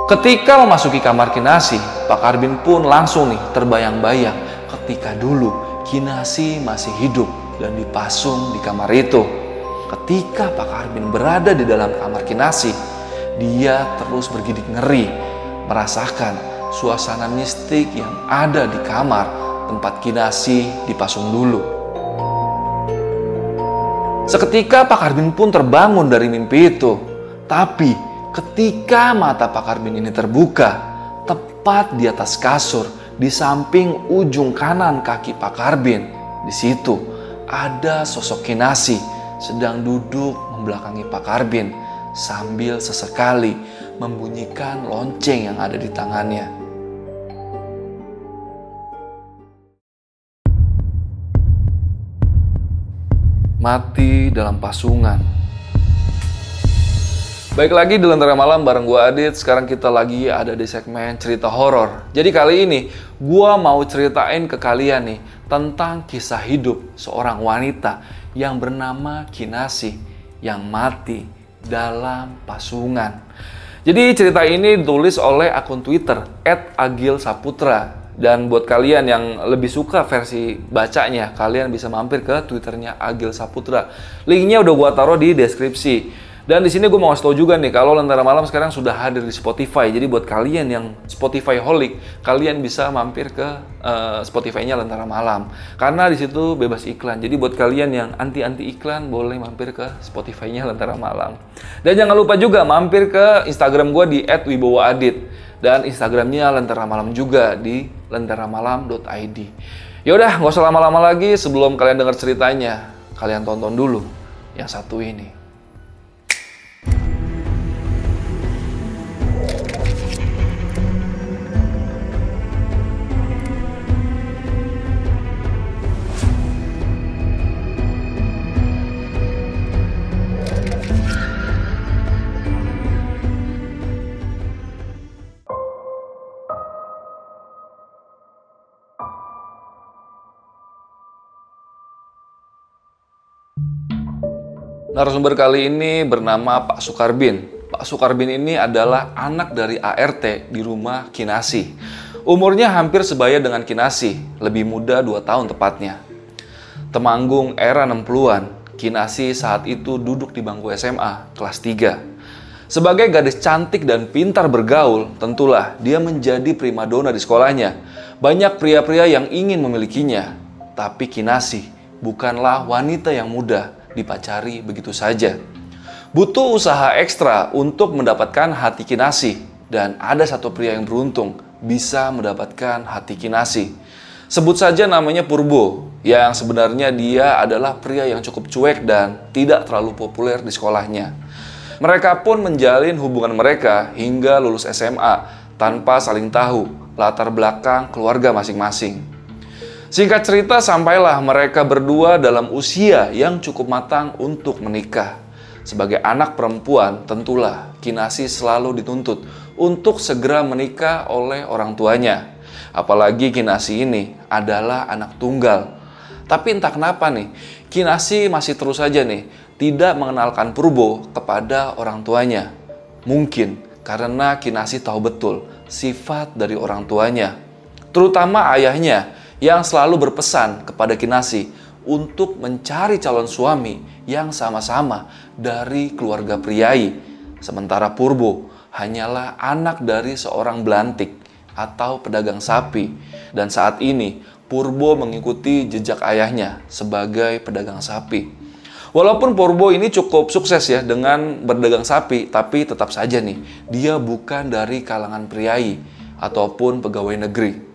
Ketika memasuki kamar Kinasih, Pak Karbin pun langsung terbayang-bayang ketika dulu Kinasih masih hidup dan dipasung di kamar itu. Ketika Pak Karbin berada di dalam kamar Kinasih, dia terus bergidik ngeri, merasakan suasana mistik yang ada di kamar tempat Kinasih dipasung dulu. Seketika Pak Karbin pun terbangun dari mimpi itu. Tapi ketika mata Pak Karbin ini terbuka, tepat di atas kasur, di samping ujung kanan kaki Pak Karbin, di situ ada sosok Kinasih sedang duduk membelakangi Pak Karbin sambil sesekali membunyikan lonceng yang ada di tangannya. Mati dalam pasungan. Baik lagi di Lentera Malam bareng gua Adit. Sekarang kita lagi ada di segmen cerita horor. Jadi kali ini gua mau ceritain ke kalian nih tentang kisah hidup seorang wanita yang bernama Kinasih yang mati dalam pasungan. Jadi cerita ini ditulis oleh akun Twitter @agilsaputra. Dan buat kalian yang lebih suka versi bacanya, kalian bisa mampir ke Twitternya Agil Saputra. Linknya udah gua taruh di deskripsi. Dan di sini gue mau ngasih tau juga nih, kalau Lentera Malam sekarang sudah hadir di Spotify. Jadi buat kalian yang Spotify holic, kalian bisa mampir ke Spotify-nya Lentera Malam. Karena di situ bebas iklan. Jadi buat kalian yang anti iklan, boleh mampir ke Spotify-nya Lentera Malam. Dan jangan lupa juga mampir ke Instagram gue di @wibowoadit. Dan Instagramnya Lentera Malam juga di lenteramalam.id. Yaudah, nggak usah lama-lama lagi. Sebelum kalian dengar ceritanya, kalian tonton dulu yang satu ini. Narasumber kali ini bernama Pak Sukarbin. Pak Sukarbin ini adalah anak dari ART di rumah Kinasih. Umurnya hampir sebaya dengan Kinasih, lebih muda 2 tahun tepatnya. Temanggung era 60-an, Kinasih saat itu duduk di bangku SMA, kelas 3. Sebagai gadis cantik dan pintar bergaul, tentulah dia menjadi primadona di sekolahnya. Banyak pria-pria yang ingin memilikinya, tapi Kinasih bukanlah wanita yang mudah dipacari begitu saja. Butuh usaha ekstra untuk mendapatkan hati Kinasih, dan ada satu pria yang beruntung bisa mendapatkan hati Kinasih. Sebut saja namanya Purbo, yang sebenarnya dia adalah pria yang cukup cuek dan tidak terlalu populer di sekolahnya. Mereka pun menjalin hubungan mereka hingga lulus SMA tanpa saling tahu latar belakang keluarga masing-masing. Singkat cerita, sampailah mereka berdua dalam usia yang cukup matang untuk menikah. Sebagai anak perempuan, tentulah Kinasih selalu dituntut untuk segera menikah oleh orang tuanya. Apalagi Kinasih ini adalah anak tunggal. Tapi entah kenapa nih, Kinasih masih terus saja tidak mengenalkan Purbo kepada orang tuanya. Mungkin karena Kinasih tahu betul sifat dari orang tuanya, terutama ayahnya, yang selalu berpesan kepada Kinasih untuk mencari calon suami yang sama-sama dari keluarga priai. Sementara Purbo hanyalah anak dari seorang belantik atau pedagang sapi. Dan saat ini Purbo mengikuti jejak ayahnya sebagai pedagang sapi. Walaupun Purbo ini cukup sukses ya dengan berdagang sapi, tapi tetap saja dia bukan dari kalangan priai ataupun pegawai negeri.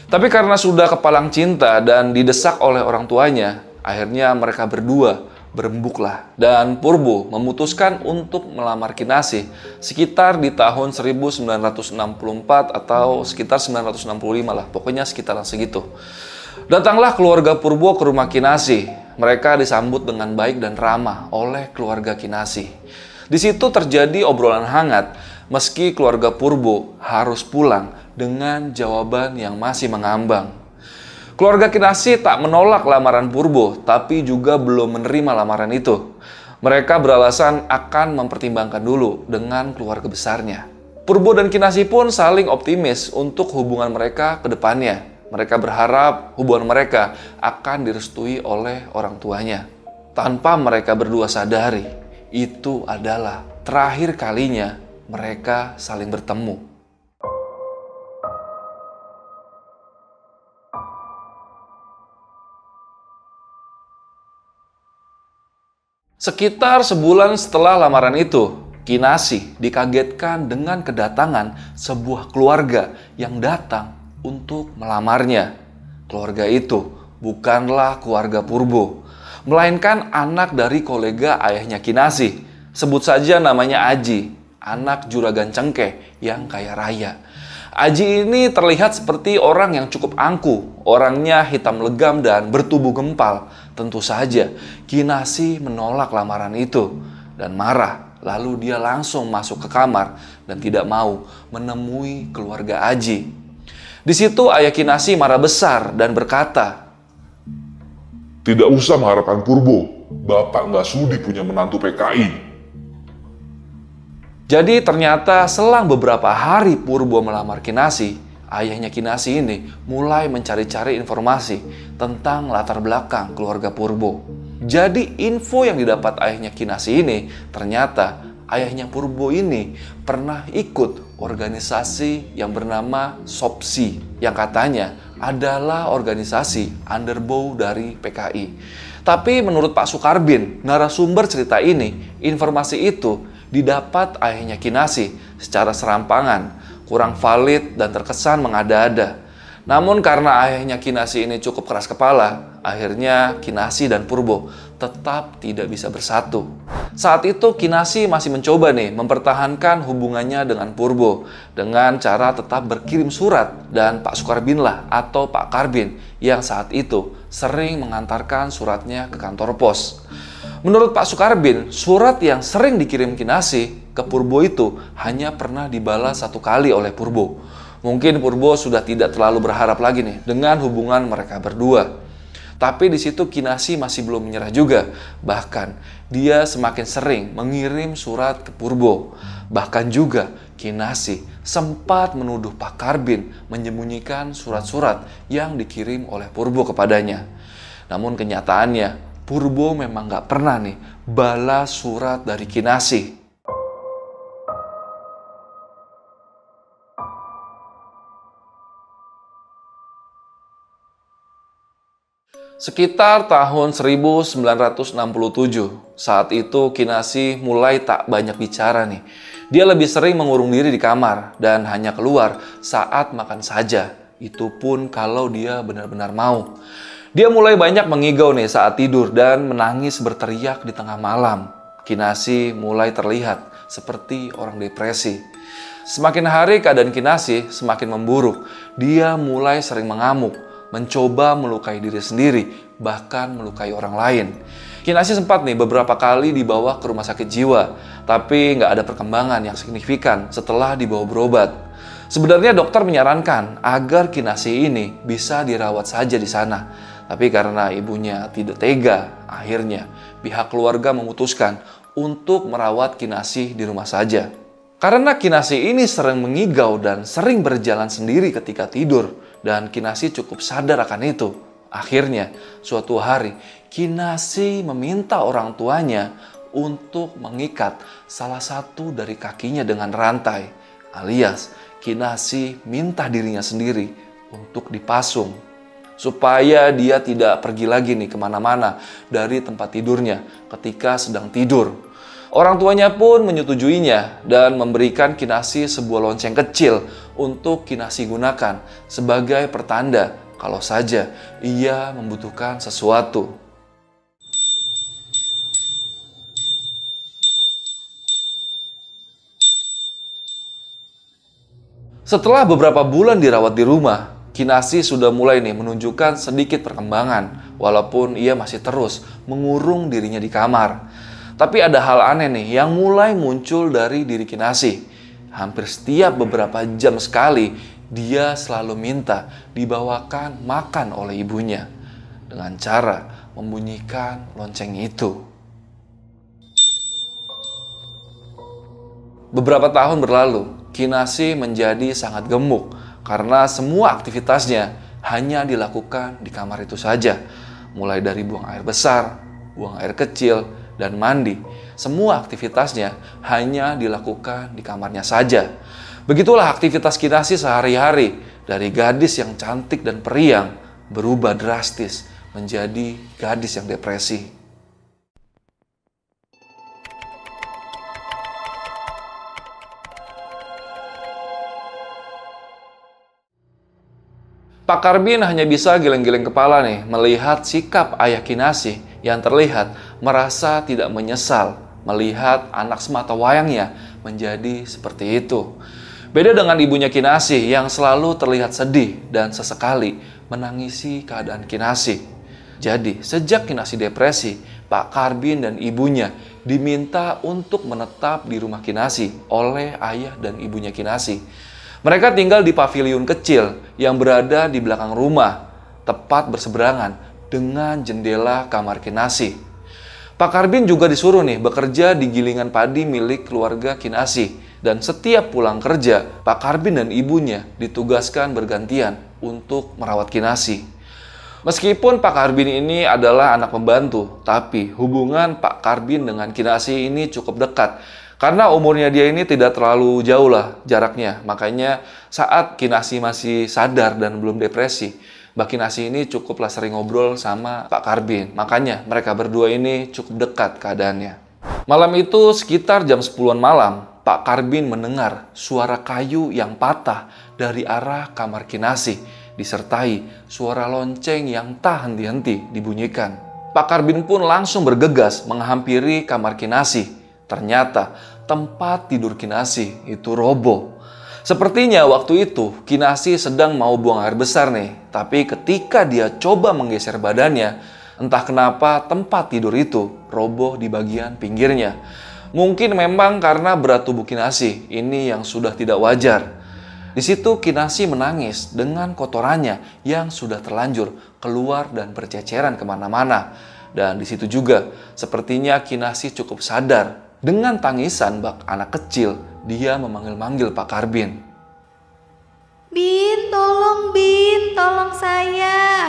Tapi karena sudah kepalang cinta dan didesak oleh orang tuanya, akhirnya mereka berdua berembuklah. Dan Purbo memutuskan untuk melamar Kinasih sekitar di tahun 1964 atau sekitar 1965 lah. Pokoknya sekitaran segitu. Datanglah keluarga Purbo ke rumah Kinasih. Mereka disambut dengan baik dan ramah oleh keluarga Kinasih. Di situ terjadi obrolan hangat, meski keluarga Purbo harus pulang dengan jawaban yang masih mengambang. Keluarga Kinasih tak menolak lamaran Purbo, tapi juga belum menerima lamaran itu. Mereka beralasan akan mempertimbangkan dulu dengan keluarga besarnya. Purbo dan Kinasih pun saling optimis untuk hubungan mereka ke depannya. Mereka berharap hubungan mereka akan direstui oleh orang tuanya. Tanpa mereka berdua sadari, itu adalah terakhir kalinya mereka saling bertemu. Sekitar sebulan setelah lamaran itu, Kinasih dikagetkan dengan kedatangan sebuah keluarga yang datang untuk melamarnya. Keluarga itu bukanlah keluarga Purbo, melainkan anak dari kolega ayahnya Kinasih. Sebut saja namanya Aji, anak juragan cengkeh yang kaya raya. Aji ini terlihat seperti orang yang cukup angkuh, orangnya hitam legam dan bertubuh gempal. Tentu saja Kinasih menolak lamaran itu dan marah. Lalu dia langsung masuk ke kamar dan tidak mau menemui keluarga Aji. Di situ ayah Kinasih marah besar dan berkata, "Tidak usah mengharapkan Purbo, Bapak nggak sudi punya menantu PKI." Jadi ternyata selang beberapa hari Purbo melamar Kinasih, ayahnya Kinasih ini mulai mencari-cari informasi tentang latar belakang keluarga Purbo. Jadi info yang didapat ayahnya Kinasih ini, ternyata ayahnya Purbo ini pernah ikut organisasi yang bernama SOPSI, yang katanya adalah organisasi underbow dari PKI. Tapi menurut Pak Sukarbin, narasumber cerita ini, informasi itu didapat ayahnya Kinasih secara serampangan, kurang valid dan terkesan mengada-ada. Namun karena ayahnya Kinasih ini cukup keras kepala, akhirnya Kinasih dan Purbo tetap tidak bisa bersatu. Saat itu Kinasih masih mencoba mempertahankan hubungannya dengan Purbo dengan cara tetap berkirim surat, dan Pak Sukarbin lah atau Pak Karbin yang saat itu sering mengantarkan suratnya ke kantor pos. Menurut Pak Sukarbin, surat yang sering dikirim Kinasih ke Purbo itu hanya pernah dibalas 1 kali oleh Purbo. Mungkin Purbo sudah tidak terlalu berharap lagi dengan hubungan mereka berdua. Tapi di situ Kinasih masih belum menyerah juga. Bahkan dia semakin sering mengirim surat ke Purbo. Bahkan juga Kinasih sempat menuduh Pak Karbin menyembunyikan surat-surat yang dikirim oleh Purbo kepadanya. Namun kenyataannya Purbo memang gak pernah balas surat dari Kinasih. Sekitar tahun 1967, saat itu Kinasih mulai tak banyak bicara Dia lebih sering mengurung diri di kamar dan hanya keluar saat makan saja. Itu pun kalau dia benar-benar mau. Dia mulai banyak mengigau saat tidur dan menangis berteriak di tengah malam. Kinasih mulai terlihat seperti orang depresi. Semakin hari keadaan Kinasih semakin memburuk. Dia mulai sering mengamuk, mencoba melukai diri sendiri, bahkan melukai orang lain. Kinasih sempat beberapa kali dibawa ke rumah sakit jiwa, tapi nggak ada perkembangan yang signifikan setelah dibawa berobat. Sebenarnya dokter menyarankan agar Kinasih ini bisa dirawat saja di sana. Tapi karena ibunya tidak tega, akhirnya pihak keluarga memutuskan untuk merawat Kinasih di rumah saja. Karena Kinasih ini sering mengigau dan sering berjalan sendiri ketika tidur, dan Kinasih cukup sadar akan itu. Akhirnya, suatu hari, Kinasih meminta orang tuanya untuk mengikat salah satu dari kakinya dengan rantai, alias Kinasih minta dirinya sendiri untuk dipasung, supaya dia tidak pergi lagi kemana-mana dari tempat tidurnya ketika sedang tidur. Orang tuanya pun menyetujuinya dan memberikan Kinasih sebuah lonceng kecil untuk Kinasih gunakan sebagai pertanda kalau saja ia membutuhkan sesuatu. Setelah beberapa bulan dirawat di rumah, Kinasih sudah mulai menunjukkan sedikit perkembangan, walaupun ia masih terus mengurung dirinya di kamar. Tapi ada hal aneh yang mulai muncul dari diri Kinasih. Hampir setiap beberapa jam sekali, dia selalu minta dibawakan makan oleh ibunya dengan cara membunyikan lonceng itu. Beberapa tahun berlalu, Kinasih menjadi sangat gemuk karena semua aktivitasnya hanya dilakukan di kamar itu saja. Mulai dari buang air besar, buang air kecil, dan mandi. Semua aktivitasnya hanya dilakukan di kamarnya saja. Begitulah aktivitas Kinasih sehari-hari. Dari gadis yang cantik dan periang berubah drastis menjadi gadis yang depresi. Pak Karbin hanya bisa geleng-geleng kepala nih melihat sikap ayah Kinasih yang terlihat merasa tidak menyesal melihat anak semata wayangnya menjadi seperti itu. Beda dengan ibunya Kinasih yang selalu terlihat sedih dan sesekali menangisi keadaan Kinasih. Jadi, sejak Kinasih depresi, Pak Karbin dan ibunya diminta untuk menetap di rumah Kinasih oleh ayah dan ibunya Kinasih. Mereka tinggal di paviliun kecil yang berada di belakang rumah, tepat berseberangan dengan jendela kamar Kinasih. Pak Karbin juga disuruh nih bekerja di gilingan padi milik keluarga Kinasih. Dan setiap pulang kerja, Pak Karbin dan ibunya ditugaskan bergantian untuk merawat Kinasih. Meskipun Pak Karbin ini adalah anak pembantu, tapi hubungan Pak Karbin dengan Kinasih ini cukup dekat. Karena umurnya dia ini tidak terlalu jauh lah jaraknya. Makanya saat Kinasih masih sadar dan belum depresi, Mbak Kinasih ini cukuplah sering ngobrol sama Pak Karbin. Makanya mereka berdua ini cukup dekat keadaannya. Malam itu sekitar jam 10-an malam, Pak Karbin mendengar suara kayu yang patah dari arah kamar Kinasih, disertai suara lonceng yang tak henti-henti dibunyikan. Pak Karbin pun langsung bergegas menghampiri kamar Kinasih. Ternyata tempat tidur Kinasih itu roboh. Sepertinya waktu itu Kinasih sedang mau buang air besar nih. Tapi ketika dia coba menggeser badannya, entah kenapa tempat tidur itu roboh di bagian pinggirnya. Mungkin memang karena berat tubuh Kinasih ini yang sudah tidak wajar. Di situ Kinasih menangis dengan kotorannya yang sudah terlanjur keluar dan berceceran kemana-mana. Dan di situ juga sepertinya Kinasih cukup sadar. Dengan tangisan bak anak kecil, dia memanggil-manggil Pak Karbin. Bin, tolong saya.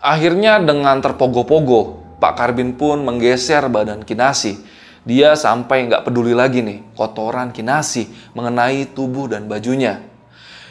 Akhirnya dengan terpogo-pogo, Pak Karbin pun menggeser badan Kinasih. Dia sampai nggak peduli lagi nih kotoran Kinasih mengenai tubuh dan bajunya.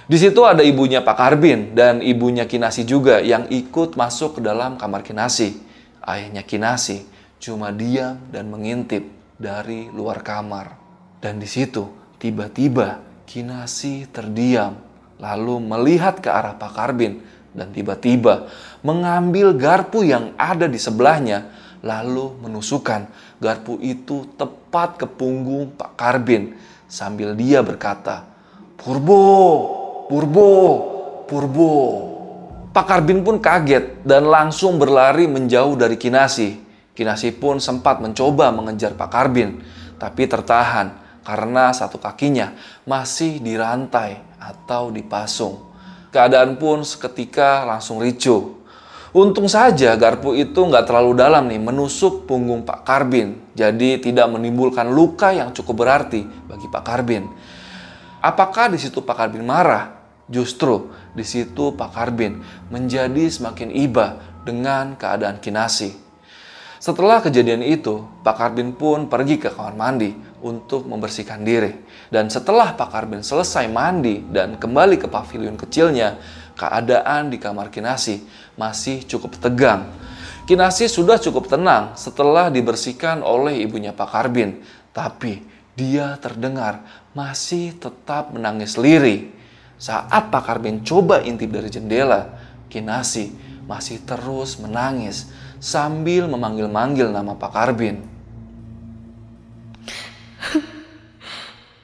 Di situ ada ibunya Pak Karbin dan ibunya Kinasih juga yang ikut masuk ke dalam kamar Kinasih. Ayahnya Kinasih cuma diam dan mengintip dari luar kamar. Dan di situ tiba-tiba Kinasih terdiam, lalu melihat ke arah Pak Karbin dan tiba-tiba mengambil garpu yang ada di sebelahnya, lalu menusukkan garpu itu tepat ke punggung Pak Karbin sambil dia berkata, "Purbo, Purbo, Purbo." Pak Karbin pun kaget dan langsung berlari menjauh dari Kinasih. Kinasih pun sempat mencoba mengejar Pak Karbin, tapi tertahan karena satu kakinya masih dirantai atau dipasung. Keadaan pun seketika langsung ricuh. Untung saja garpu itu nggak terlalu dalam nih menusuk punggung Pak Karbin, jadi tidak menimbulkan luka yang cukup berarti bagi Pak Karbin. Apakah di situ Pak Karbin marah? Justru di situ Pak Karbin menjadi semakin iba dengan keadaan Kinasih. Setelah kejadian itu, Pak Karbin pun pergi ke kamar mandi untuk membersihkan diri. Dan setelah Pak Karbin selesai mandi dan kembali ke pavilion kecilnya, keadaan di kamar Kinasih masih cukup tegang. Kinasih sudah cukup tenang setelah dibersihkan oleh ibunya Pak Karbin. Tapi dia terdengar masih tetap menangis lirih. Saat Pak Karbin coba intip dari jendela, Kinasih masih terus menangis sambil memanggil-manggil nama Pak Karbin.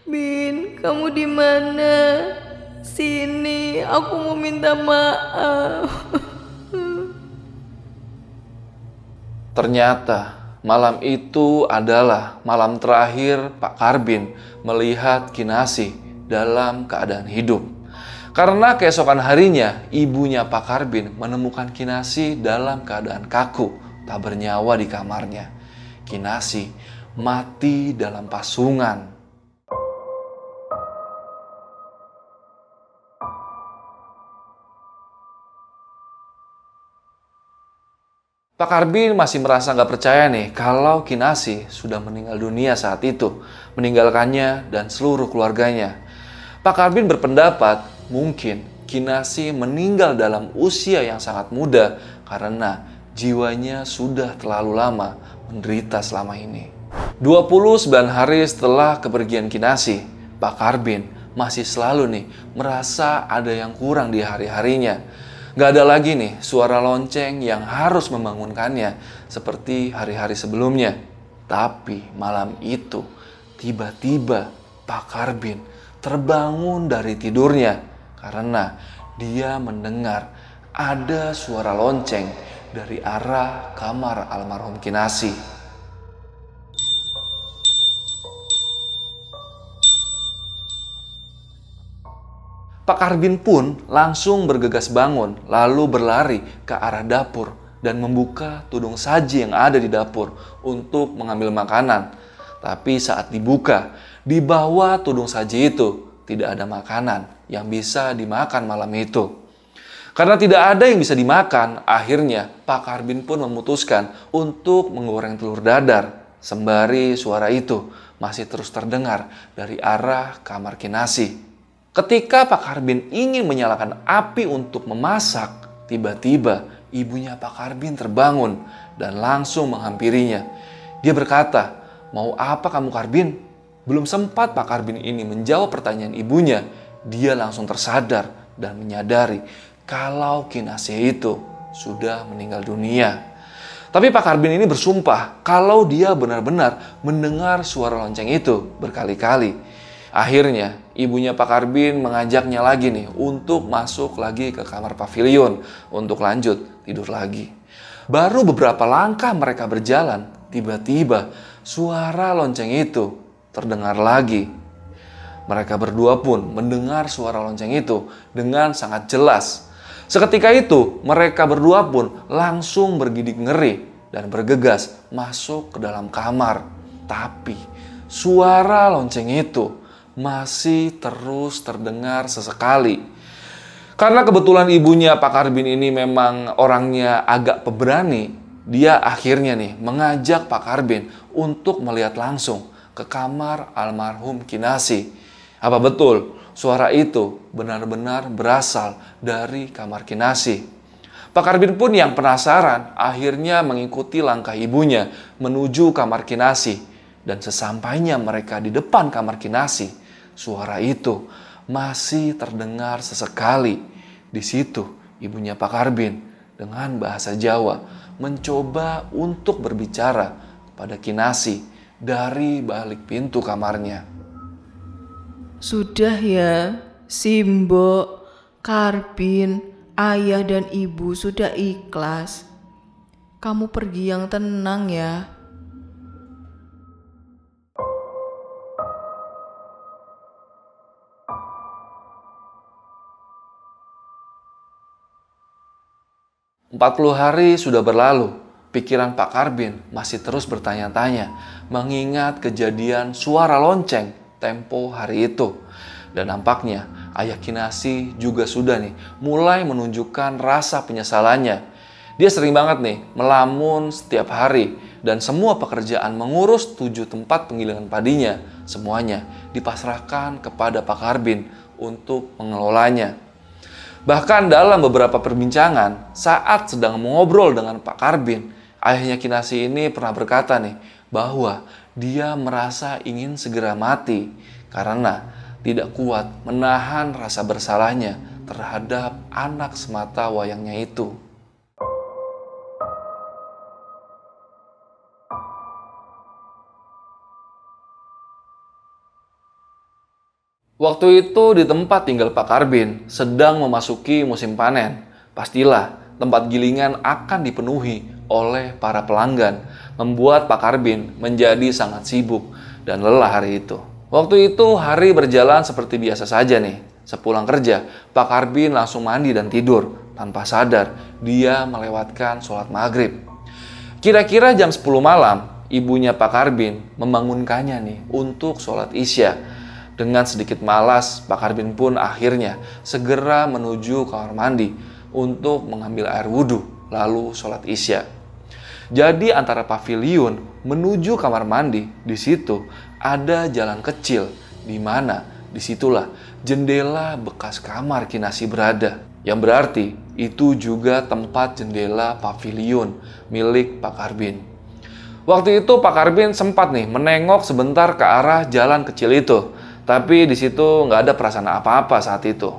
Bin, kamu di mana? Sini, aku mau minta maaf. Ternyata malam itu adalah malam terakhir Pak Karbin melihat Kinasih dalam keadaan hidup. Karena keesokan harinya, ibunya Pak Karbin menemukan Kinasih dalam keadaan kaku, tak bernyawa di kamarnya. Kinasih mati dalam pasungan. Pak Karbin masih merasa nggak percaya nih kalau Kinasih sudah meninggal dunia saat itu, meninggalkannya dan seluruh keluarganya. Pak Karbin berpendapat mungkin Kinasih meninggal dalam usia yang sangat muda karena jiwanya sudah terlalu lama menderita selama ini. 29 hari setelah kepergian Kinasih, Pak Karbin masih selalu nih merasa ada yang kurang di hari-harinya. Gak ada lagi nih suara lonceng yang harus membangunkannya seperti hari-hari sebelumnya. Tapi malam itu tiba-tiba Pak Karbin terbangun dari tidurnya karena dia mendengar ada suara lonceng dari arah kamar almarhum Kinasih. Pak Karbin pun langsung bergegas bangun, lalu berlari ke arah dapur dan membuka tudung saji yang ada di dapur untuk mengambil makanan. Tapi saat dibuka, di bawah tudung saji itu tidak ada makanan yang bisa dimakan malam itu. Karena tidak ada yang bisa dimakan, akhirnya Pak Karbin pun memutuskan untuk menggoreng telur dadar. Sembari suara itu masih terus terdengar dari arah kamar Kinasih. Ketika Pak Karbin ingin menyalakan api untuk memasak, tiba-tiba ibunya Pak Karbin terbangun dan langsung menghampirinya. Dia berkata, "Mau apa kamu Karbin?" Belum sempat Pak Karbin ini menjawab pertanyaan ibunya, dia langsung tersadar dan menyadari kalau Kinasih itu sudah meninggal dunia. Tapi Pak Karbin ini bersumpah kalau dia benar-benar mendengar suara lonceng itu berkali-kali. Akhirnya ibunya Pak Karbin mengajaknya lagi nih untuk masuk lagi ke kamar pavilion untuk lanjut tidur lagi. Baru beberapa langkah mereka berjalan, tiba-tiba suara lonceng itu terdengar lagi. Mereka berdua pun mendengar suara lonceng itu dengan sangat jelas. Seketika itu mereka berdua pun langsung bergidik ngeri dan bergegas masuk ke dalam kamar. Tapi suara lonceng itu masih terus terdengar sesekali. Karena kebetulan ibunya Pak Karbin ini memang orangnya agak pemberani, dia akhirnya nih mengajak Pak Karbin untuk melihat langsung ke kamar almarhum Kinasih. Apa betul suara itu benar-benar berasal dari kamar Kinasih? Pak Karbin pun yang penasaran akhirnya mengikuti langkah ibunya menuju kamar Kinasih. Dan sesampainya mereka di depan kamar Kinasih, suara itu masih terdengar sesekali. Di situ ibunya Pak Karbin dengan bahasa Jawa mencoba untuk berbicara pada Kinasih dari balik pintu kamarnya. Sudah ya, Simbo, Karbin, ayah dan ibu sudah ikhlas. Kamu pergi yang tenang ya. Empat 40 hari sudah berlalu, pikiran Pak Karbin masih terus bertanya-tanya, mengingat kejadian suara lonceng tempo hari itu. Dan nampaknya ayah Kinasih juga sudah nih mulai menunjukkan rasa penyesalannya. Dia sering banget nih melamun setiap hari dan semua pekerjaan mengurus 7 tempat penggilingan padinya semuanya dipasrahkan kepada Pak Karbin untuk mengelolanya. Bahkan dalam beberapa perbincangan saat sedang mengobrol dengan Pak Karbin, ayahnya Kinasih ini pernah berkata nih bahwa dia merasa ingin segera mati karena tidak kuat menahan rasa bersalahnya terhadap anak semata wayangnya itu. Waktu itu di tempat tinggal Pak Karbin sedang memasuki musim panen. Pastilah tempat gilingan akan dipenuhi oleh para pelanggan, membuat Pak Karbin menjadi sangat sibuk dan lelah hari itu. Waktu itu hari berjalan seperti biasa saja nih. Sepulang kerja, Pak Karbin langsung mandi dan tidur. Tanpa sadar, dia melewatkan sholat maghrib. Kira-kira jam 10 malam, ibunya Pak Karbin membangunkannya nih untuk sholat isya. Dengan sedikit malas, Pak Karbin pun akhirnya segera menuju kamar mandi untuk mengambil air wudhu, lalu sholat isya. Jadi antara paviliun menuju kamar mandi, di situ ada jalan kecil, di mana disitulah jendela bekas kamar Kinasih berada. Yang berarti itu juga tempat jendela paviliun milik Pak Karbin. Waktu itu Pak Karbin sempat nih menengok sebentar ke arah jalan kecil itu. Tapi di situ nggak ada perasaan apa-apa saat itu.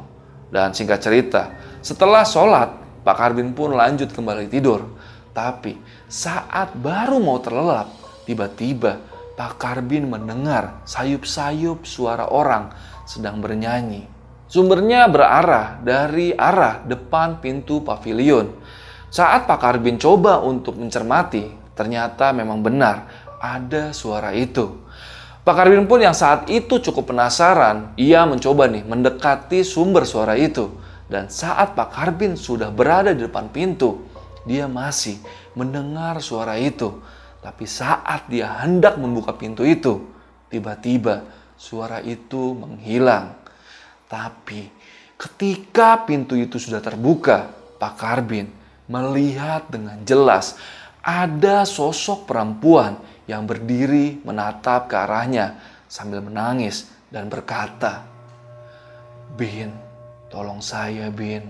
Dan singkat cerita, setelah sholat, Pak Karbin pun lanjut kembali tidur. Tapi saat baru mau terlelap, tiba-tiba Pak Karbin mendengar sayup-sayup suara orang sedang bernyanyi. Sumbernya berarah dari arah depan pintu paviliun. Saat Pak Karbin coba untuk mencermati, ternyata memang benar ada suara itu. Pak Karbin pun yang saat itu cukup penasaran, ia mencoba nih mendekati sumber suara itu. Dan saat Pak Karbin sudah berada di depan pintu, dia masih mendengar suara itu. Tapi saat dia hendak membuka pintu itu, tiba-tiba suara itu menghilang. Tapi ketika pintu itu sudah terbuka, Pak Karbin melihat dengan jelas ada sosok perempuan yang berdiri menatap ke arahnya sambil menangis dan berkata, "Bin, tolong saya, Bin."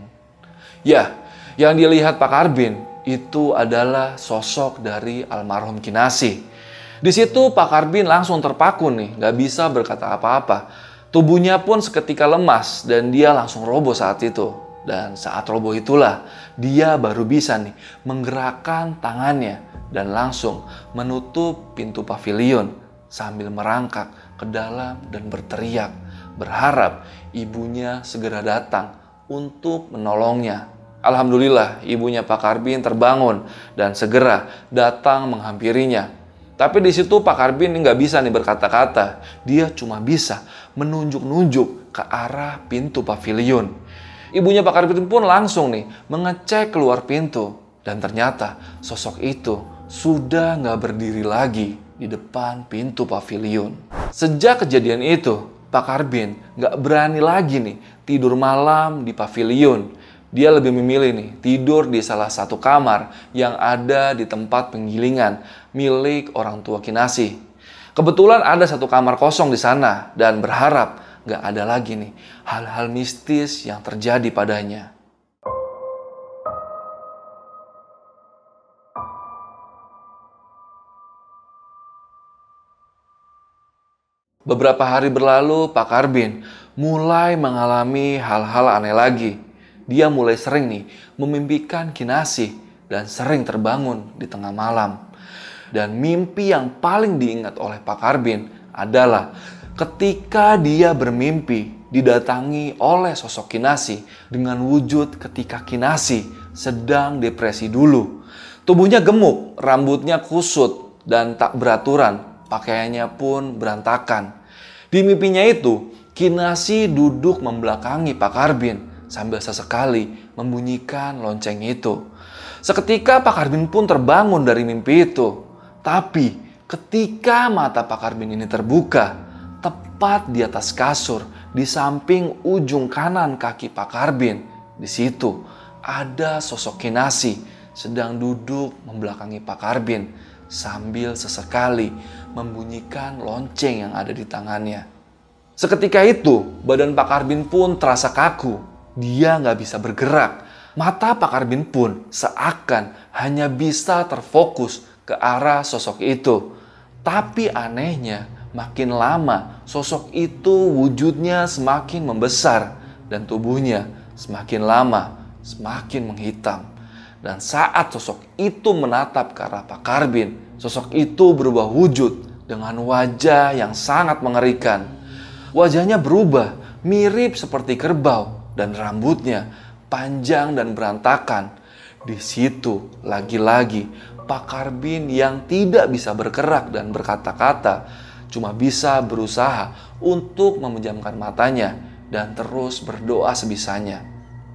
Ya, yang dilihat Pak Karbin itu adalah sosok dari almarhum Kinasih. Di situ Pak Karbin langsung terpaku nih, gak bisa berkata apa-apa. Tubuhnya pun seketika lemas dan dia langsung roboh saat itu. Dan saat roboh itulah dia baru bisa nih menggerakkan tangannya dan langsung menutup pintu paviliun sambil merangkak ke dalam dan berteriak berharap ibunya segera datang untuk menolongnya. Alhamdulillah ibunya Pak Karbin terbangun dan segera datang menghampirinya. Tapi di situ Pak Karbin nggak bisa nih berkata-kata. Dia cuma bisa menunjuk-nunjuk ke arah pintu paviliun. Ibunya Pak Karbin pun langsung nih mengecek keluar pintu. Dan ternyata sosok itu sudah nggak berdiri lagi di depan pintu paviliun. Sejak kejadian itu, Pak Karbin nggak berani lagi nih tidur malam di paviliun. Dia lebih memilih nih tidur di salah satu kamar yang ada di tempat penggilingan milik orang tua Kinasih. Kebetulan ada satu kamar kosong di sana dan berharap gak ada lagi nih hal-hal mistis yang terjadi padanya. Beberapa hari berlalu, Pak Karbin mulai mengalami hal-hal aneh lagi. Dia mulai sering nih memimpikan Kinasih dan sering terbangun di tengah malam. Dan mimpi yang paling diingat oleh Pak Karbin adalah ketika dia bermimpi didatangi oleh sosok Kinasih dengan wujud ketika Kinasih sedang depresi dulu. Tubuhnya gemuk, rambutnya kusut dan tak beraturan, pakaiannya pun berantakan. Di mimpinya itu, Kinasih duduk membelakangi Pak Karbin sambil sesekali membunyikan lonceng itu. Seketika Pak Karbin pun terbangun dari mimpi itu. Tapi ketika mata Pak Karbin ini terbuka, tepat di atas kasur, di samping ujung kanan kaki Pak Karbin, di situ ada sosok Kinasih sedang duduk membelakangi Pak Karbin sambil sesekali membunyikan lonceng yang ada di tangannya. Seketika itu, badan Pak Karbin pun terasa kaku. Dia nggak bisa bergerak. Mata Pak Karbin pun seakan hanya bisa terfokus ke arah sosok itu. Tapi anehnya, makin lama sosok itu wujudnya semakin membesar dan tubuhnya semakin lama semakin menghitam. Dan saat sosok itu menatap ke arah Pak Karbin, sosok itu berubah wujud dengan wajah yang sangat mengerikan. Wajahnya berubah mirip seperti kerbau dan rambutnya panjang dan berantakan. Di situ lagi-lagi Pak Karbin yang tidak bisa bergerak dan berkata-kata, cuma bisa berusaha untuk memejamkan matanya dan terus berdoa sebisanya.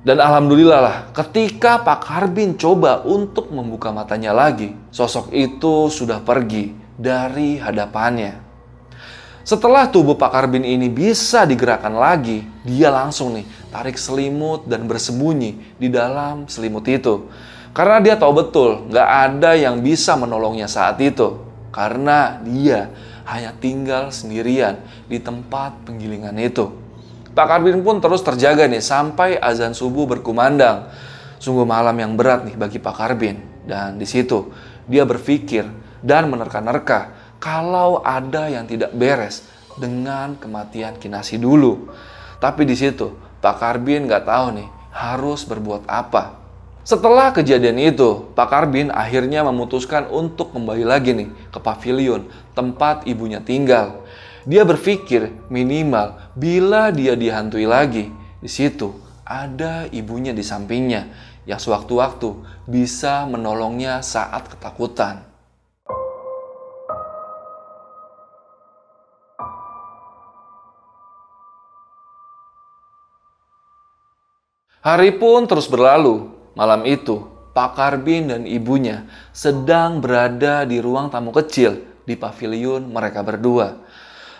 Dan alhamdulillah lah, ketika Pak Karbin coba untuk membuka matanya lagi, sosok itu sudah pergi dari hadapannya. Setelah tubuh Pak Karbin ini bisa digerakkan lagi, dia langsung nih tarik selimut dan bersembunyi di dalam selimut itu. Karena dia tahu betul nggak ada yang bisa menolongnya saat itu. Karena dia hanya tinggal sendirian di tempat penggilingan itu. Pak Karbin pun terus terjaga nih sampai azan subuh berkumandang. Sungguh malam yang berat nih bagi Pak Karbin. Dan di situ dia berpikir dan menerka-nerka kalau ada yang tidak beres dengan kematian Kinasih dulu. Tapi di situ Pak Karbin nggak tahu nih harus berbuat apa. Setelah kejadian itu, Pak Karbin akhirnya memutuskan untuk kembali lagi nih ke pavilion tempat ibunya tinggal. Dia berpikir minimal bila dia dihantui lagi, di situ ada ibunya di sampingnya yang sewaktu-waktu bisa menolongnya saat ketakutan. Hari pun terus berlalu. Malam itu, Pak Karbin dan ibunya sedang berada di ruang tamu kecil di pavilion mereka berdua.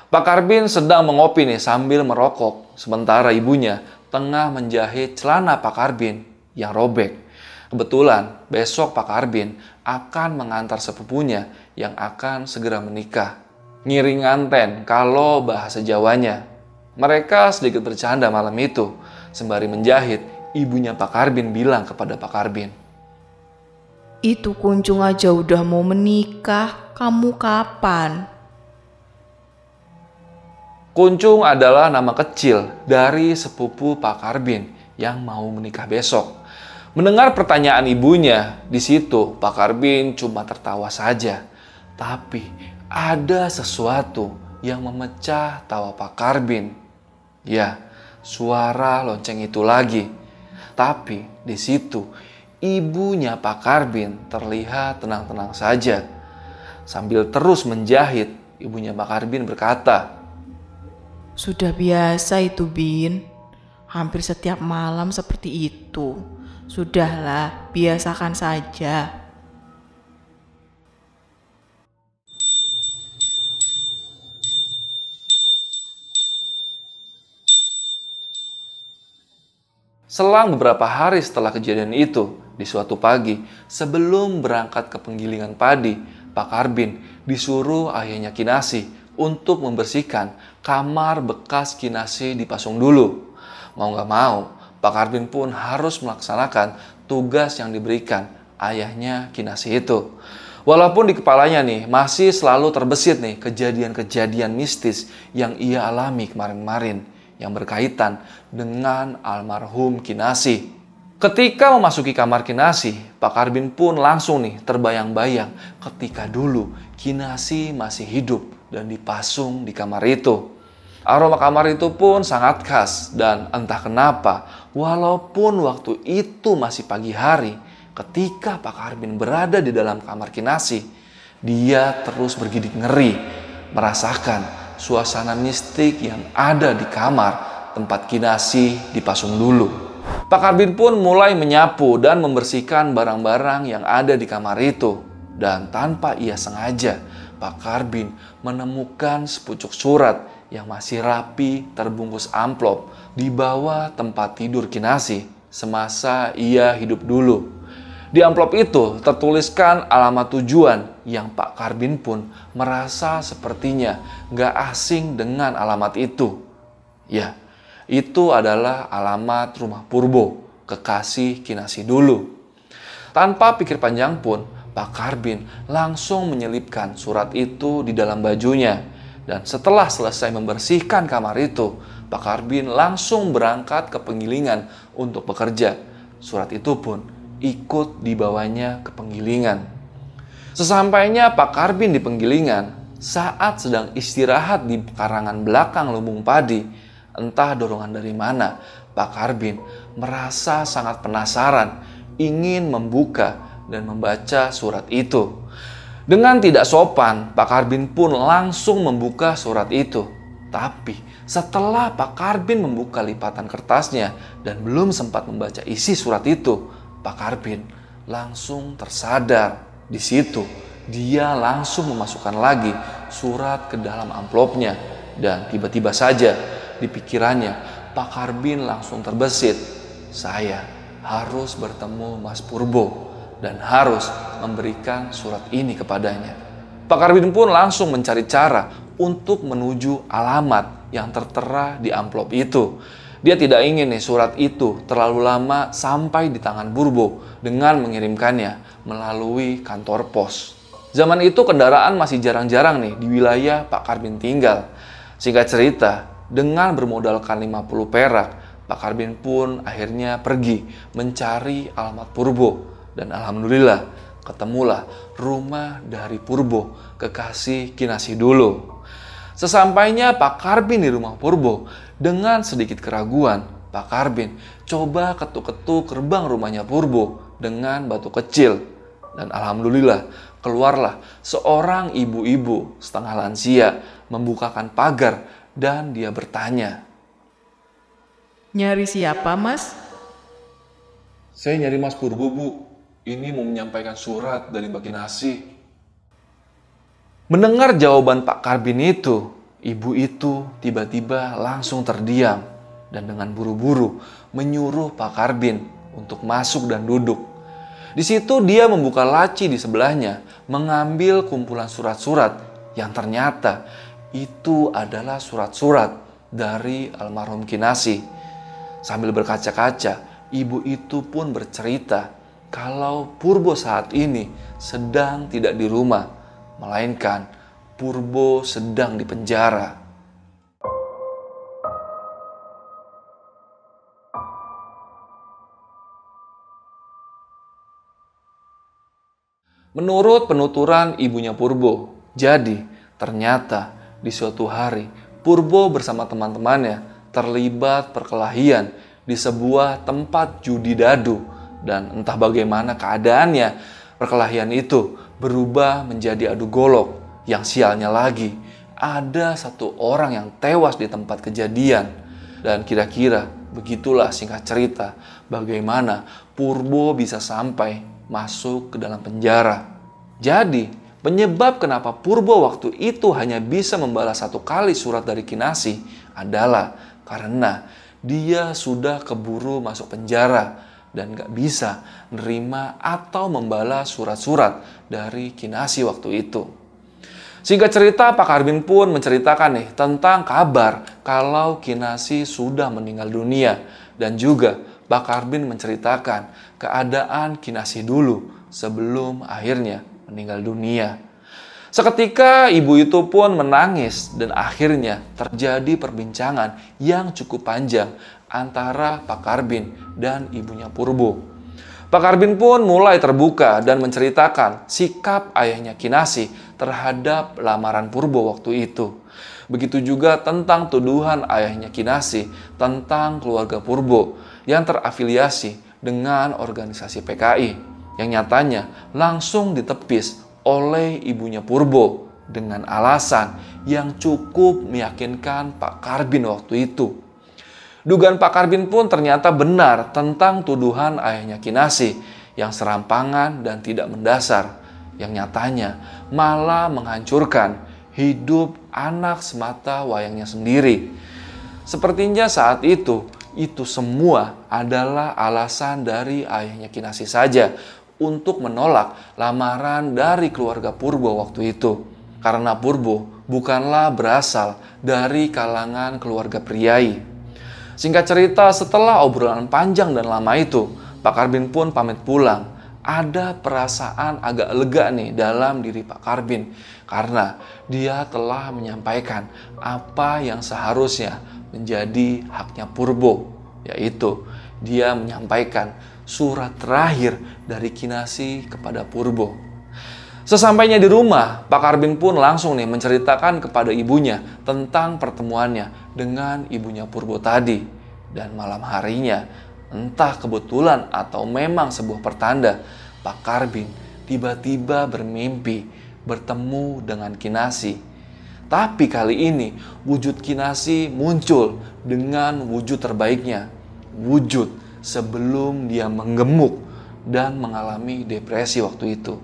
Pak Karbin sedang mengopi nih sambil merokok, sementara ibunya tengah menjahit celana Pak Karbin yang robek. Kebetulan besok Pak Karbin akan mengantar sepupunya yang akan segera menikah. Ngiring nganten kalau bahasa Jawanya. Mereka sedikit bercanda malam itu, sembari menjahit. Ibunya Pak Karbin bilang kepada Pak Karbin, "Itu Kuncung aja udah mau menikah, kamu kapan?" Kuncung adalah nama kecil dari sepupu Pak Karbin yang mau menikah besok. Mendengar pertanyaan ibunya, di situ Pak Karbin cuma tertawa saja. Tapi ada sesuatu yang memecah tawa Pak Karbin. Ya, suara lonceng itu lagi. Tapi di situ ibunya Pak Karbin terlihat tenang-tenang saja. Sambil terus menjahit, ibunya Pak Karbin berkata, "Sudah biasa itu, Bin. Hampir setiap malam seperti itu. Sudahlah, biasakan saja." Selang beberapa hari setelah kejadian itu, di suatu pagi, sebelum berangkat ke penggilingan padi, Pak Karbin disuruh ayahnya Kinasih untuk membersihkan kamar bekas Kinasih dipasung dulu. Mau gak mau, Pak Karbin pun harus melaksanakan tugas yang diberikan ayahnya Kinasih itu. Walaupun di kepalanya nih masih selalu terbesit nih kejadian-kejadian mistis yang ia alami kemarin-kemarin yang berkaitan dengan almarhum Kinasih. Ketika memasuki kamar Kinasih, Pak Karbin pun langsung nih terbayang-bayang ketika dulu Kinasih masih hidup dan dipasung di kamar itu. Aroma kamar itu pun sangat khas dan entah kenapa, walaupun waktu itu masih pagi hari, ketika Pak Karbin berada di dalam kamar Kinasih, dia terus bergidik ngeri, merasakan suasana mistik yang ada di kamar tempat Kinasih dipasung dulu. Pak Karbin pun mulai menyapu dan membersihkan barang-barang yang ada di kamar itu. Dan tanpa ia sengaja, Pak Karbin menemukan sepucuk surat yang masih rapi terbungkus amplop di bawah tempat tidur Kinasih semasa ia hidup dulu. Di amplop itu tertuliskan alamat tujuan yang Pak Karbin pun merasa sepertinya gak asing dengan alamat itu. Ya, itu adalah alamat rumah Purbo, kekasih Kinasih dulu. Tanpa pikir panjang pun, Pak Karbin langsung menyelipkan surat itu di dalam bajunya. Dan setelah selesai membersihkan kamar itu, Pak Karbin langsung berangkat ke penggilingan untuk bekerja. Surat itu pun ikut dibawanya ke penggilingan. Sesampainya Pak Karbin di penggilingan, saat sedang istirahat di pekarangan belakang lumbung padi, entah dorongan dari mana, Pak Karbin merasa sangat penasaran, ingin membuka dan membaca surat itu. Dengan tidak sopan, Pak Karbin pun langsung membuka surat itu. Tapi setelah Pak Karbin membuka lipatan kertasnya dan belum sempat membaca isi surat itu, Pak Karbin langsung tersadar. Di situ dia langsung memasukkan lagi surat ke dalam amplopnya. Dan tiba-tiba saja di pikirannya Pak Karbin langsung terbesit, "Saya harus bertemu Mas Purbo. dan harus memberikan surat ini kepadanya. Pak Karbin pun langsung mencari cara untuk menuju alamat yang tertera di amplop itu. Dia tidak ingin nih surat itu terlalu lama sampai di tangan Purbo dengan mengirimkannya melalui kantor pos. Zaman itu kendaraan masih jarang-jarang nih di wilayah Pak Karbin tinggal. Singkat cerita, dengan bermodalkan 50 perak, Pak Karbin pun akhirnya pergi mencari alamat Purbo. Dan alhamdulillah ketemulah rumah dari Purbo, kekasih Kinasih dulu. Sesampainya Pak Karbin di rumah Purbo, dengan sedikit keraguan, Pak Karbin coba ketuk-ketuk gerbang rumahnya Purbo dengan batu kecil. Dan alhamdulillah keluarlah seorang ibu-ibu setengah lansia membukakan pagar dan dia bertanya, Nyari siapa, Mas? "Saya nyari Mas Purbo, Bu. Ini mau menyampaikan surat dari Mbak Kinasih." Mendengar jawaban Pak Karbin itu, ibu itu tiba-tiba langsung terdiam dan dengan buru-buru menyuruh Pak Karbin untuk masuk dan duduk. Di situ dia membuka laci di sebelahnya, mengambil kumpulan surat-surat yang ternyata itu adalah surat-surat dari almarhum Kinasih. Sambil berkaca-kaca, ibu itu pun bercerita kalau Purbo saat ini sedang tidak di rumah, melainkan Purbo sedang di penjara. Menurut penuturan ibunya Purbo, jadi ternyata di suatu hari Purbo bersama teman-temannya terlibat perkelahian di sebuah tempat judi dadu. Dan entah bagaimana keadaannya, perkelahian itu berubah menjadi adu golok. Yang sialnya lagi, ada satu orang yang tewas di tempat kejadian. Dan kira-kira begitulah singkat cerita bagaimana Purbo bisa sampai masuk ke dalam penjara. Jadi, penyebab kenapa Purbo waktu itu hanya bisa membalas satu kali surat dari Kinasih adalah karena dia sudah keburu masuk penjara dan gak bisa nerima atau membalas surat-surat dari Kinasih waktu itu. Singkat cerita, Pak Karbin pun menceritakan nih tentang kabar kalau Kinasih sudah meninggal dunia. Dan juga Pak Karbin menceritakan keadaan Kinasih dulu sebelum akhirnya meninggal dunia. Seketika ibu itu pun menangis dan akhirnya terjadi perbincangan yang cukup panjang antara Pak Karbin dan ibunya Purbo. Pak Karbin pun mulai terbuka dan menceritakan sikap ayahnya Kinasih terhadap lamaran Purbo waktu itu. Begitu juga tentang tuduhan ayahnya Kinasih tentang keluarga Purbo yang terafiliasi dengan organisasi PKI yang nyatanya langsung ditepis oleh ibunya Purbo dengan alasan yang cukup meyakinkan Pak Karbin waktu itu. Dugaan Pak Karbin pun ternyata benar tentang tuduhan ayahnya Kinasih yang serampangan dan tidak mendasar, yang nyatanya malah menghancurkan hidup anak semata wayangnya sendiri. Sepertinya saat itu semua adalah alasan dari ayahnya Kinasih saja untuk menolak lamaran dari keluarga Purbo waktu itu. Karena Purbo bukanlah berasal dari kalangan keluarga priai. Singkat cerita, setelah obrolan panjang dan lama itu, Pak Karbin pun pamit pulang. Ada perasaan agak lega nih dalam diri Pak Karbin karena dia telah menyampaikan apa yang seharusnya menjadi haknya Purbo, yaitu dia menyampaikan surat terakhir dari Kinasih kepada Purbo. Sesampainya di rumah, Pak Karbin pun langsung nih menceritakan kepada ibunya tentang pertemuannya dengan ibunya Purbo tadi. Dan malam harinya, entah kebetulan atau memang sebuah pertanda, Pak Karbin tiba-tiba bermimpi bertemu dengan Kinasih. Tapi kali ini wujud Kinasih muncul dengan wujud terbaiknya, wujud sebelum dia menggemuk dan mengalami depresi waktu itu.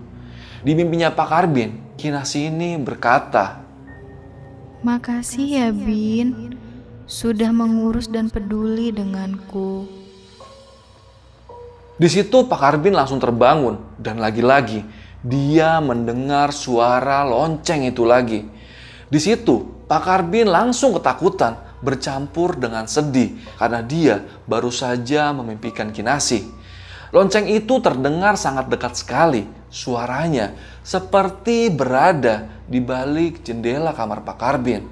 Di mimpinya Pak Karbin, Kinasih ini berkata, "Makasih ya Bin, sudah mengurus dan peduli denganku." Di situ Pak Karbin langsung terbangun dan lagi-lagi dia mendengar suara lonceng itu lagi. Di situ Pak Karbin langsung ketakutan bercampur dengan sedih karena dia baru saja memimpikan Kinasih. Lonceng itu terdengar sangat dekat sekali. Suaranya seperti berada di balik jendela kamar Pak Karbin.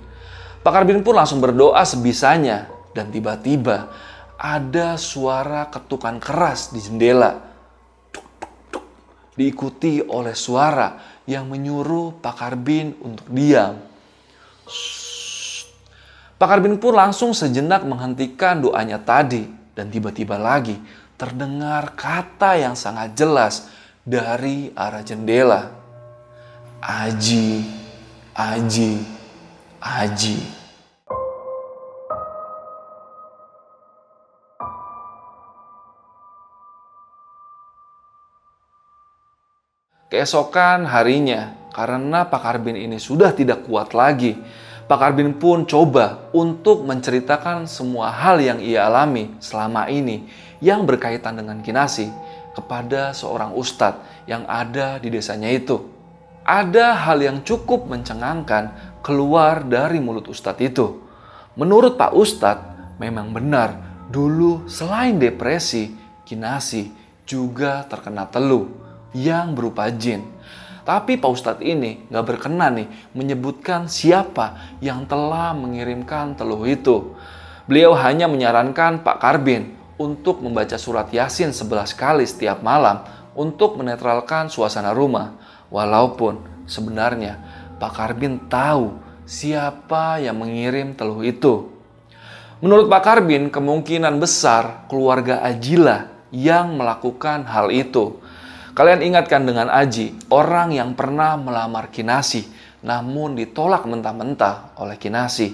Pak Karbin pun langsung berdoa sebisanya dan tiba-tiba ada suara ketukan keras di jendela. Tuk, tuk, tuk. Diikuti oleh suara yang menyuruh Pak Karbin untuk diam. Shh. Pak Karbin pun langsung sejenak menghentikan doanya tadi. Dan tiba-tiba lagi terdengar kata yang sangat jelas dari arah jendela. Aji, Aji, Aji. Keesokan harinya, karena Pak Karbin ini sudah tidak kuat lagi, Pak Karbin pun coba untuk menceritakan semua hal yang ia alami selama ini yang berkaitan dengan Kinasih kepada seorang ustadz yang ada di desanya itu. Ada hal yang cukup mencengangkan keluar dari mulut ustadz itu. Menurut Pak Ustadz, memang benar dulu selain depresi, Kinasih juga terkena teluh yang berupa jin. Tapi Pak Ustadz ini gak berkenan nih menyebutkan siapa yang telah mengirimkan teluh itu. Beliau hanya menyarankan Pak Karbin untuk membaca surat Yasin 11 kali setiap malam untuk menetralkan suasana rumah. Walaupun sebenarnya Pak Karbin tahu siapa yang mengirim teluh itu. Menurut Pak Karbin, kemungkinan besar keluarga Ajilah yang melakukan hal itu. Kalian ingatkan dengan Aji, orang yang pernah melamar Kinasih, namun ditolak mentah-mentah oleh Kinasih.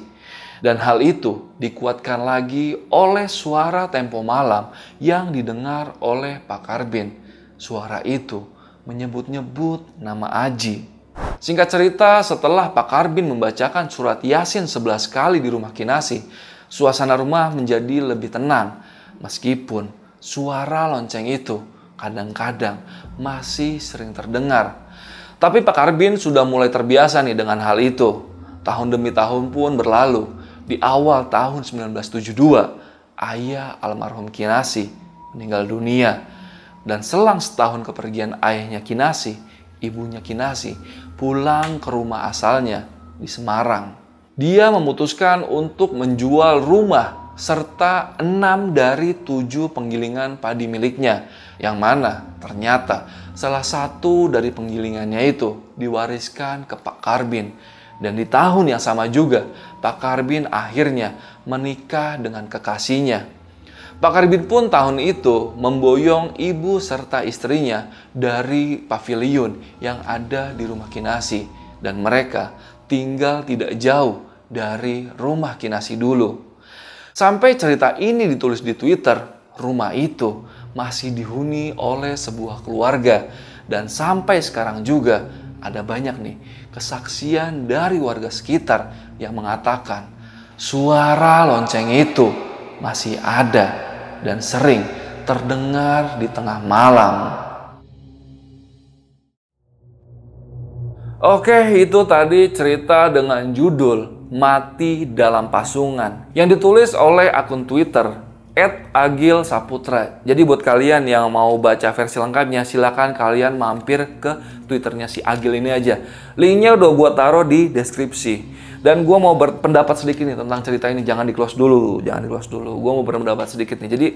Dan hal itu dikuatkan lagi oleh suara tempo malam yang didengar oleh Pak Karbin. Suara itu menyebut-nyebut nama Aji. Singkat cerita, setelah Pak Karbin membacakan surat Yasin 11 kali di rumah Kinasih, suasana rumah menjadi lebih tenang. Meskipun suara lonceng itu kadang-kadang masih sering terdengar. Tapi Pak Karbin sudah mulai terbiasa nih dengan hal itu. Tahun demi tahun pun berlalu. Di awal tahun 1972, ayah almarhum Kinasih meninggal dunia. Dan selang setahun kepergian ayahnya Kinasih, ibunya Kinasih pulang ke rumah asalnya di Semarang. Dia memutuskan untuk menjual rumah serta 6 dari 7 penggilingan padi miliknya, yang mana ternyata salah satu dari penggilingannya itu diwariskan ke Pak Karbin. Dan di tahun yang sama juga, Pak Karbin akhirnya menikah dengan kekasihnya. Pak Karbin pun tahun itu memboyong ibu serta istrinya dari pavilion yang ada di rumah Kinasih. Dan mereka tinggal tidak jauh dari rumah Kinasih dulu. Sampai cerita ini ditulis di Twitter, rumah itu masih dihuni oleh sebuah keluarga. Dan sampai sekarang juga ada banyak nih kesaksian dari warga sekitar yang mengatakan suara lonceng itu masih ada dan sering terdengar di tengah malam. Oke, itu tadi cerita dengan judul Mati Dalam Pasungan yang ditulis oleh akun Twitter @agilsaputra. Jadi buat kalian yang mau baca versi lengkapnya, silakan kalian mampir ke Twitternya si Agil ini aja. Linknya udah gue taruh di deskripsi. Dan gue mau berpendapat sedikit nih tentang cerita ini. Jangan di-close dulu, Gue mau berpendapat sedikit nih. Jadi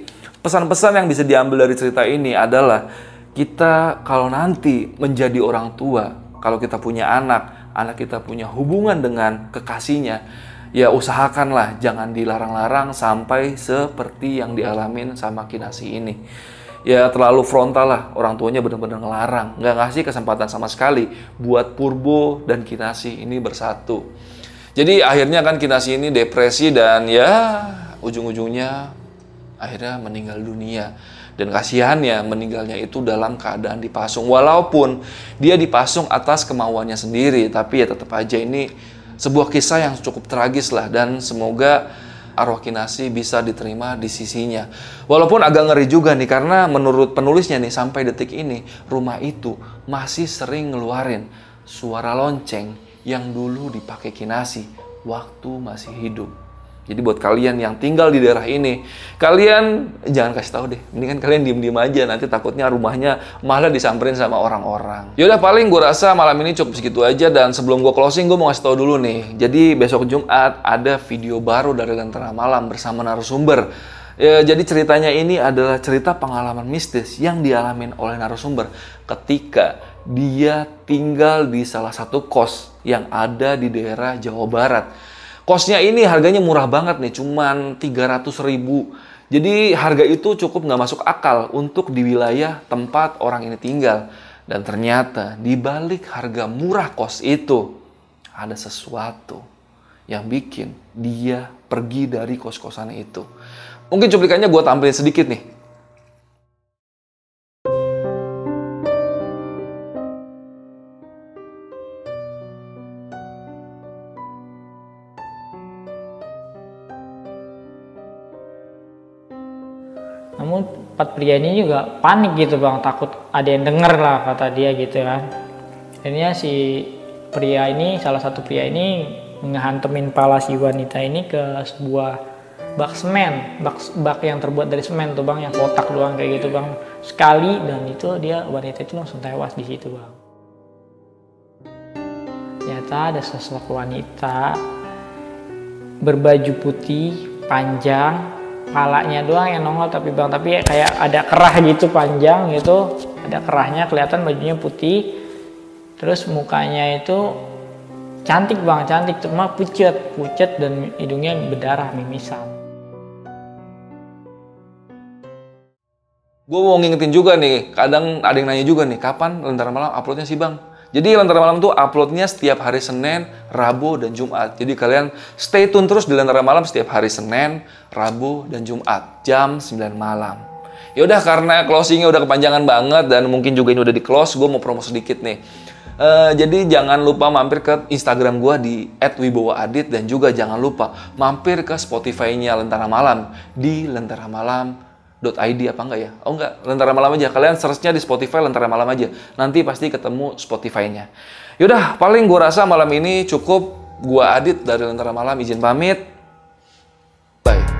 pesan-pesan yang bisa diambil dari cerita ini adalah kita kalau nanti menjadi orang tua, kalau kita punya anak kita punya hubungan dengan kekasihnya, ya usahakanlah jangan dilarang-larang sampai seperti yang dialamin sama Kinasih ini. Ya terlalu frontal lah, orang tuanya benar-benar ngelarang, nggak ngasih kesempatan sama sekali buat Purbo dan Kinasih ini bersatu. Jadi akhirnya kan Kinasih ini depresi dan ya ujung-ujungnya akhirnya meninggal dunia. Dan kasihannya meninggalnya itu dalam keadaan dipasung. Walaupun dia dipasung atas kemauannya sendiri, tapi ya tetap aja ini sebuah kisah yang cukup tragis lah. Dan semoga arwah Kinasih bisa diterima di sisinya. Walaupun agak ngeri juga nih, karena menurut penulisnya nih, sampai detik ini rumah itu masih sering ngeluarin suara lonceng yang dulu dipakai Kinasih waktu masih hidup. Jadi buat kalian yang tinggal di daerah ini, kalian jangan kasih tahu deh. Mendingan kalian diem-diem aja, nanti takutnya rumahnya malah disamperin sama orang-orang. Yaudah, paling gue rasa malam ini cukup segitu aja. Dan sebelum gue closing, gue mau kasih tahu dulu nih. Jadi besok Jumat ada video baru dari Lentera Malam bersama narasumber. Ya, jadi ceritanya ini adalah cerita pengalaman mistis yang dialamin oleh narasumber ketika dia tinggal di salah satu kos yang ada di daerah Jawa Barat. Kosnya ini harganya murah banget nih, cuman 300.000. Jadi harga itu cukup nggak masuk akal untuk di wilayah tempat orang ini tinggal. Dan ternyata di balik harga murah kos itu ada sesuatu yang bikin dia pergi dari kos-kosan itu. Mungkin cuplikannya gue tampilin sedikit nih. Namun empat pria ini juga panik gitu bang, takut ada yang denger lah kata dia gitu kan. Akhirnya si pria ini, salah satu pria ini ngehantemin pala si wanita ini ke sebuah bak semen, bak yang terbuat dari semen tuh bang, yang kotak doang kayak gitu bang. Sekali, dan itu dia, wanita itu langsung tewas di situ bang. Ternyata ada sosok wanita berbaju putih panjang, palanya doang yang nongol tapi bang, tapi kayak ada kerah gitu panjang gitu, ada kerahnya, kelihatan bajunya putih, terus mukanya itu cantik bang, cantik, cuma pucet dan hidungnya berdarah, mimisan. Gue mau ngingetin juga nih, kadang ada yang nanya juga nih, kapan Lentera Malam uploadnya sih bang? Jadi Lentera Malam tuh uploadnya setiap hari Senin, Rabu, dan Jumat. Jadi kalian stay tune terus di Lentera Malam setiap hari Senin, Rabu, dan Jumat jam 9 malam. Yaudah, karena closingnya udah kepanjangan banget dan mungkin juga ini udah di close, gue mau promo sedikit nih. Jadi jangan lupa mampir ke Instagram gue di @wibowoadit, dan juga jangan lupa mampir ke Spotify-nya Lentera Malam di lenteramalam.id apa enggak ya? Oh enggak, Lentera Malam aja. Kalian search-nya di Spotify Lentera Malam aja. Nanti pasti ketemu Spotify-nya. Yaudah, paling gue rasa malam ini cukup. Gua Adit dari Lentera Malam izin pamit. Bye.